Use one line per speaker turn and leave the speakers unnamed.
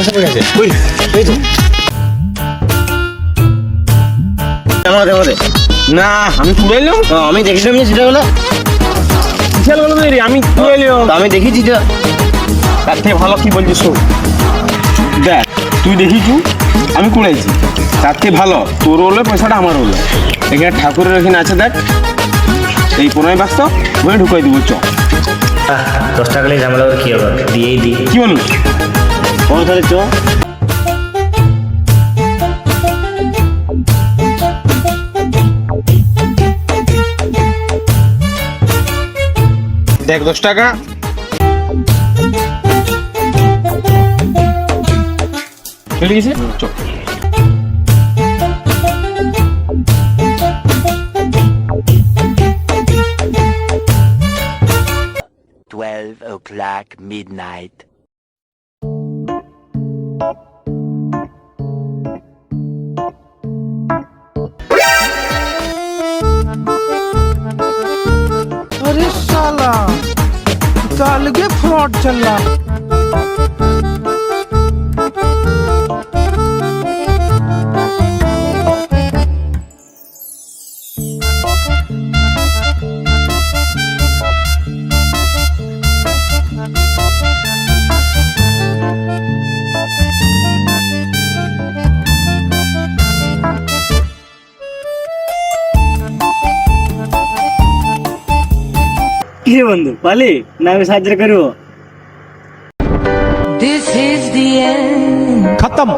পয়সা পড়ে গেছে। ওই এই তো আমাদের
না আমি তুলে এলাম,
আমি দেখেছিলাম যে সেটা হলো
বিশাল বলো রে, আমি তুলে এলাম।
আমি দেখেছি তো।
তার থেকে ভালো কি বলছিস শোন, দেখ তুই দেখিছু আমি কুড়াইছি, তার থেকে ভালো তোর হলে পয়সাটা আমার হলো। এখানে ঠাকুরের এখানে আছে দেখ, এই প্রণয় বাক্স ওখানে ঢুকাই দিব। চ
10 টাকা নিয়ে ঝামেলা করে কি হবে, দিয়েই দিই।
কি বলিস?
কোন তাহলে চ।
দেখ 10 টাকা, চলে গেছে। চ
12 o'clock midnight.
अरे साला तो अलगे फ्रॉड चल रहा।
কি রে বন্ধু পালি না আমি সাহায্য করবো?
खत्म।